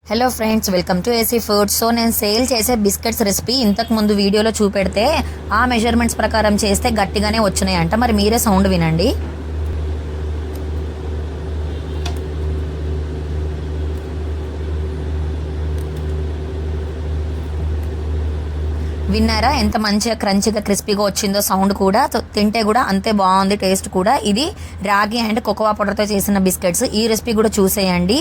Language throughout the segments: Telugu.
Hello friends, welcome to AC food. So నేను సేల్ చేసే బిస్కెట్స్ రెసిపీ ఇంతకు ముందు వీడియోలో చూపెడితే ఆ మెజర్మెంట్స్ ప్రకారం చేస్తే గట్టిగానే వచ్చినాయంట. మరి మీరే సౌండ్ వినండి. విన్నారా ఎంత మంచిగా క్రంచిగా క్రిస్పీగా వచ్చిందో? సౌండ్ కూడా, తింటే కూడా అంతే బాగుంది. టేస్ట్ కూడా. ఇది రాగి అండ్ కోకోవా పౌడర్తో చేసిన బిస్కెట్స్. ఈ రెసిపీ కూడా చూసేయండి.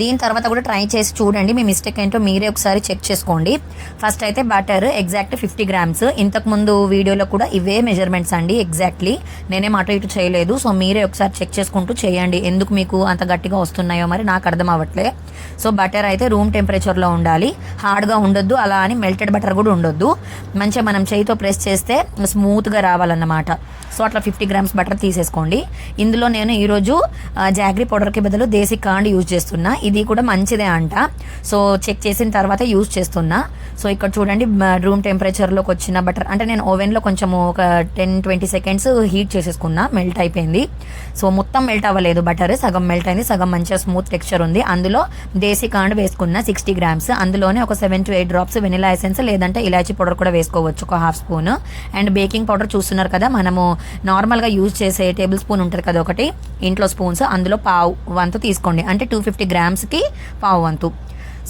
దీని తర్వాత కూడా ట్రై చేసి చూడండి. మీ మిస్టేక్ ఏంటో మీరే ఒకసారి చెక్ చేసుకోండి. ఫస్ట్ అయితే బటర్ ఎగ్జాక్ట్ 50 grams. ఇంతకు ముందు వీడియోలో కూడా ఇవే మెజర్మెంట్స్ అండి ఎగ్జాక్ట్లీ. నేనేం అటు ఇటు చేయలేదు. సో మీరే ఒకసారి చెక్ చేసుకుంటూ చేయండి. ఎందుకు మీకు అంత గట్టిగా వస్తున్నాయో మరి నాకు అర్థం అవ్వట్లే. సో బటర్ అయితే రూమ్ టెంపరేచర్లో ఉండాలి. హార్డ్గా ఉండొద్దు, అలా అని మెల్టెడ్ బటర్ కూడా ఉండొద్దు. మంచిగా మనం చేయితో ప్రెస్ చేస్తే స్మూత్గా రావాలన్నమాట. సో అట్లా 50 grams బటర్ తీసేసుకోండి. ఇందులో నేను ఈరోజు జాగ్రీ పౌడర్కి బదులు దేశీ కాండ్ యూజ్ చేస్తున్నా. ఇది కూడా మంచిదే అంట. సో చెక్ చేసిన తర్వాత యూజ్ చేస్తున్నా. సో ఇక్కడ చూడండి, రూమ్ టెంపరేచర్లోకి వచ్చిన బటర్ అంటే నేను ఓవెన్లో కొంచెం ఒక 10-20 seconds హీట్ చేసేసుకున్నా. మెల్ట్ అయిపోయింది. సో మొత్తం మెల్ట్ అవ్వలేదు బటర్, సగం మెల్ట్ అయింది, సగం మంచిగా స్మూత్ టెక్స్చర్ ఉంది. అందులో దేశీ కాండ్ వేసుకున్న 60 grams. అందులోనే ఒక 7 to 8 drops వెనిలా ఎసెన్స్ లేదంటే ఇలాచీ పౌడర్ కూడా వేసుకోవచ్చు, ఒక 1/2 spoon. అండ్ బేకింగ్ పౌడర్ చూస్తున్నారు కదా, మనము నార్మల్గా యూజ్ చేసే టేబుల్ స్పూన్ ఉంటుంది కదా ఒకటి, ఇంట్లో స్పూన్స్, అందులో పావు వంతు తీసుకోండి. అంటే 250 grams-కి పావు వంతు.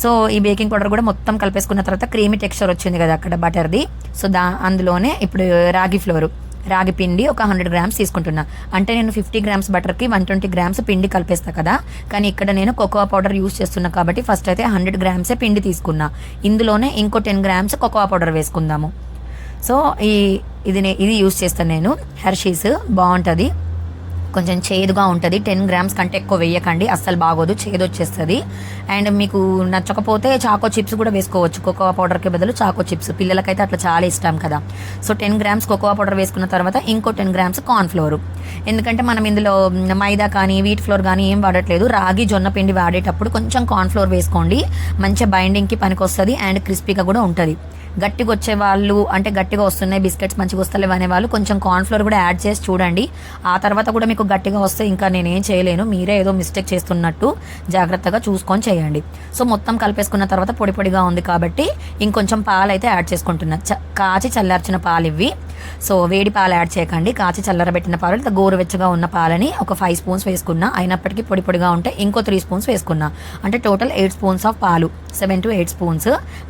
సో ఈ బేకింగ్ పౌడర్ కూడా మొత్తం కలిపేసుకున్న తర్వాత క్రీమీ టెక్స్చర్ వచ్చింది కదా అక్కడ బటర్ది. సో అందులోనే ఇప్పుడు రాగి పిండి ఒక 100 grams తీసుకుంటున్నా. అంటే నేను 50 grams బటర్కి 120 grams పిండి కలిపేస్తా కదా, కానీ ఇక్కడ నేను కోకోవా పౌడర్ యూజ్ చేస్తున్నా కాబట్టి ఫస్ట్ అయితే 100 grams పిండి తీసుకున్నా. ఇందులోనే ఇంకో 10 grams కోకోవా పౌడర్ వేసుకుందాము. సో ఇది యూజ్ చేస్తాను నేను. హెర్షీస్ బాగుంటుంది, కొంచెం చేదుగా ఉంటుంది. 10 grams కంటే ఎక్కువ వేయకండి, అస్సలు బాగోదు, చేదు వచ్చేస్తుంది. అండ్ మీకు నచ్చకపోతే చాకో చిప్స్ కూడా వేసుకోవచ్చు. కోకోవా పౌడర్కి బదులు చాకో చిప్స్, పిల్లలకైతే అట్లా చాలా ఇష్టం కదా. సో 10 grams కోకోవా పౌడర్ వేసుకున్న తర్వాత ఇంకో 10 grams కార్న్ ఫ్లోర్. ఎందుకంటే మనం ఇందులో మైదా కానీ వీట్ ఫ్లోర్ కానీ ఏం వాడట్లేదు. రాగి జొన్న పిండి వాడేటప్పుడు కొంచెం కార్న్ ఫ్లోర్ వేసుకోండి, మంచిగా బైండింగ్కి పనికి వస్తుంది అండ్ క్రిస్పీగా కూడా ఉంటుంది. గట్టిగా వచ్చే వాళ్ళు, అంటే గట్టిగా వస్తున్నాయి బిస్కెట్స్ మంచిగా వస్తలేవు అనే వాళ్ళు కొంచెం కార్న్ ఫ్లోర్ కూడా యాడ్ చేసి చూడండి. ఆ తర్వాత కూడా మీకు గట్టిగా వస్తే ఇంకా నేనేం చేయలేను, మీరే ఏదో మిస్టేక్ చేస్తున్నట్టు జాగ్రత్తగా చూసుకొని చేయండి. సో మొత్తం కలిపేసుకున్న తర్వాత పొడి పొడిగా ఉంది కాబట్టి ఇంకొంచెం పాలు అయితే యాడ్ చేసుకుంటున్నా. కాచి చల్లార్చిన పాలు ఇవి. సో వేడి పాలు యాడ్ చేయకండి, కాచి చల్లరబెట్టిన పాలు, గోరువెచ్చగా ఉన్న పాలని ఒక 5 spoons వేసుకున్నా. అయినప్పటికీ పొడి పొడిగా ఉంటే ఇంకో 3 spoons వేసుకున్నా. అంటే టోటల్ 8 spoons ఆఫ్ పాలు, 7 to 8 spoons.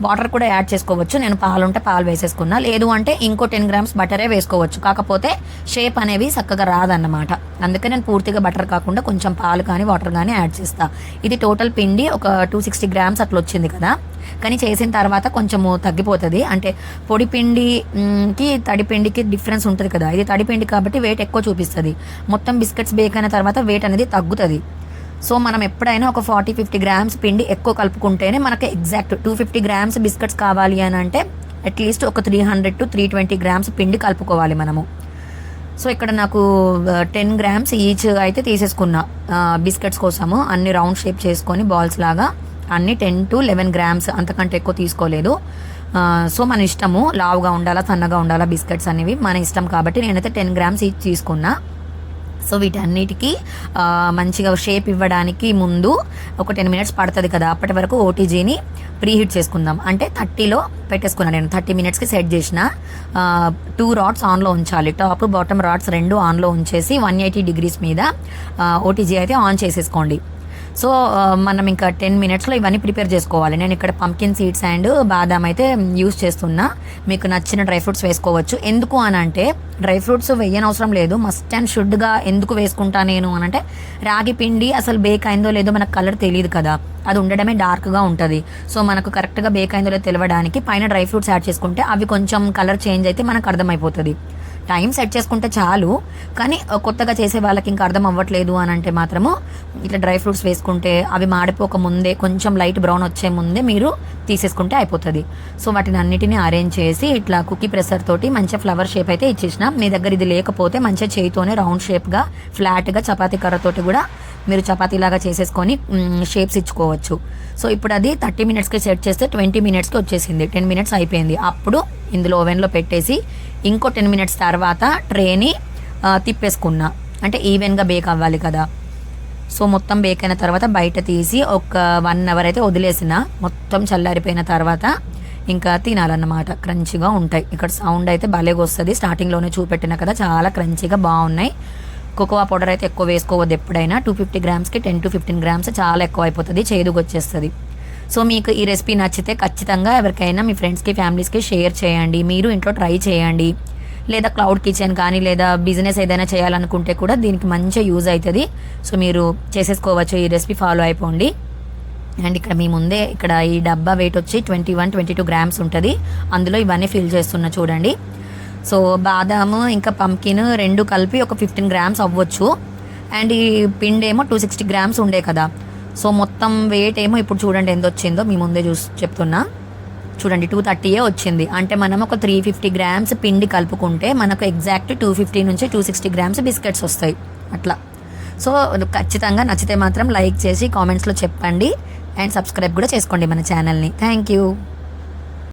వాటర్ కూడా యాడ్ చేసుకోవచ్చు. నేను పాలు ఉంటే పాలు వేసేసుకున్నా, లేదు అంటే ఇంకో 10 grams బటరే వేసుకోవచ్చు. కాకపోతే షేప్ అనేవి చక్కగా రాదన్నమాట. అందుకే నేను పూర్తిగా బటర్ కాకుండా కొంచెం పాలు కానీ వాటర్ కానీ యాడ్ చేస్తా. ఇది టోటల్ పిండి ఒక 260 grams అట్లా వచ్చింది కదా, కానీ చేసిన తర్వాత కొంచెము తగ్గిపోతుంది. అంటే పొడి పిండికి తడి పిండికి డిఫరెన్స్ ఉంటుంది కదా. ఇది తడి పిండి కాబట్టి వెయిట్ ఎక్కువ చూపిస్తుంది. మొత్తం బిస్కెట్స్ బేక్ అయిన తర్వాత వెయిట్ అనేది తగ్గుతుంది. సో మనం ఎప్పుడైనా ఒక 40-50 grams పిండి ఎక్కువ కలుపుకుంటేనే మనకి ఎగ్జాక్ట్ 250 grams బిస్కెట్స్ కావాలి అని అంటే అట్లీస్ట్ ఒక 300 to 320 grams పిండి కలుపుకోవాలి మనము. సో ఇక్కడ నాకు 10 grams ఈచ్ అయితే తీసేసుకున్నా బిస్కెట్స్ కోసము. అన్ని రౌండ్ షేప్ చేసుకొని బాల్స్ లాగా అన్ని 10 to 11 grams, అంతకంటే ఎక్కువ తీసుకోలేదు. సో మన ఇష్టము, లావుగా ఉండాలా సన్నగా ఉండాలా బిస్కెట్స్ అనేవి మన ఇష్టం కాబట్టి నేనైతే 10 grams ఈచ్ తీసుకున్నా. సో వీటన్నిటికీ మంచిగా షేప్ ఇవ్వడానికి ముందు ఒక 10 minutes పడుతుంది కదా, అప్పటి వరకు ఓటీజీని ప్రీహీట్ చేసుకుందాం. అంటే 30లో పెట్టేసుకున్నాను నేను. 30 minutesకి సెట్ చేసిన. 2 rods ఆన్లో ఉంచాలి, టాప్ బాటమ్ రాడ్స్ 2 ఆన్లో ఉంచేసి 180 degrees మీద ఓటీజీ అయితే ఆన్ చేసేసుకోండి. సో మనం ఇంకా 10 minutesలో ఇవన్నీ ప్రిపేర్ చేసుకోవాలి. నేను ఇక్కడ పంకిన్ సీడ్స్ అండ్ బాదాం అయితే యూస్ చేస్తున్నా. మీకు నచ్చిన డ్రై ఫ్రూట్స్ వేసుకోవచ్చు. ఎందుకు అని అంటే డ్రై ఫ్రూట్స్ వేయనవసరం లేదు, మస్ట్ అండ్ షుడ్గా ఎందుకు వేసుకుంటా నేను అని అంటే రాగి పిండి అసలు బేక్ అయిందో లేదో మనకు కలర్ తెలియదు కదా, అది ఉండడమే డార్క్గా ఉంటుంది. సో మనకు కరెక్ట్గా బేక్ అయిందో లేదో తెలియడానికి పైన డ్రై ఫ్రూట్స్ యాడ్ చేసుకుంటే అవి కొంచెం కలర్ చేంజ్ అయితే మనకు అర్థమైపోతుంది. టైం సెట్ చేసుకుంటే చాలు, కానీ కొత్తగా చేసే వాళ్ళకి ఇంకా అర్థం అవ్వట్లేదు అని అంటే మాత్రము ఇట్లా డ్రై ఫ్రూట్స్ వేసుకుంటే అవి మాడిపోక ముందే, కొంచెం లైట్ బ్రౌన్ వచ్చే ముందే మీరు తీసేసుకుంటే అయిపోతుంది. సో వాటిని అన్నిటినీ అరేంజ్ చేసి ఇట్లా కుకీ ప్రెసర్ తోటి మంచిగా ఫ్లవర్ షేప్ అయితే ఇచ్చేసిన. మీ దగ్గర ఇది లేకపోతే మంచిగా చేయితోనే రౌండ్ షేప్గా ఫ్లాట్గా చపాతీ కర్రతోటి కూడా మీరు చపాతీలాగా చేసేసుకొని షేప్స్ ఇచ్చుకోవచ్చు. సో ఇప్పుడు అది 30 minutesకి సెట్ చేస్తే 20 minutesకి వచ్చేసింది. 10 minutes అయిపోయింది. అప్పుడు ఇందులో ఓవెన్లో పెట్టేసి ఇంకో 10 minutes తర్వాత ట్రేని తిప్పేసుకున్నా. అంటే ఈవెన్గా బేక్ అవ్వాలి కదా. సో మొత్తం బేక్ అయిన తర్వాత బయట తీసి ఒక 1 అవర్ అయితే వదిలేసిన, మొత్తం చల్లారిపోయిన తర్వాత ఇంకా తినాలన్నమాట. క్రంచిగా ఉంటాయి. ఇక్కడ సౌండ్ అయితే భలేగా వస్తుంది. స్టార్టింగ్లోనే చూపెట్టిన కదా, చాలా క్రంచిగా బాగున్నాయి. కోకోవా పౌడర్ అయితే ఎక్కువ వేసుకోవద్దు ఎప్పుడైనా. 250 గ్రామ్స్కి 10 to 15 గ్రామ్స్ చాలా ఎక్కువ అయిపోతుంది, చేదుగా వచ్చేస్తుంది. సో మీకు ఈ రెసిపీ నచ్చితే ఖచ్చితంగా ఎవరికైనా మీ ఫ్రెండ్స్కి ఫ్యామిలీస్కి షేర్ చేయండి. మీరు ఇంట్లో ట్రై చేయండి. లేదా క్లౌడ్ కిచెన్ కానీ లేదా బిజినెస్ ఏదైనా చేయాలనుకుంటే కూడా దీనికి మంచిగా యూజ్ అవుతుంది. సో మీరు చేసేసుకోవచ్చు, ఈ రెసిపీ ఫాలో అయిపోండి. అండ్ ఇక్కడ మీ ముందే ఇక్కడ ఈ డబ్బా వెయిట్ వచ్చి 21-22 గ్రామ్స్ ఉంటుంది. అందులో ఇవన్నీ ఫిల్ చేస్తున్నా చూడండి. సో బాదాము ఇంకా పంకిన్ రెండు కలిపి ఒక 15 గ్రామ్స్ అవ్వచ్చు. అండ్ ఈ పిండి ఏమో 260 గ్రామ్స్ ఉండే కదా. సో మొత్తం వెయిట్ ఏమో ఇప్పుడు చూడండి ఎంత వచ్చిందో, మీ ముందే చెప్తున్నా చూడండి. 230 వచ్చింది. అంటే మనం ఒక 350 గ్రామ్స్ పిండి కలుపుకుంటే మనకు ఎగ్జాక్ట్ 250 నుంచి 260 గ్రామ్స్ బిస్కెట్స్ వస్తాయి అట్లా. సో ఖచ్చితంగా నచ్చితే మాత్రం లైక్ చేసి కామెంట్స్లో చెప్పండి. అండ్ సబ్స్క్రైబ్ కూడా చేసుకోండి మన ఛానల్ని. Thank you.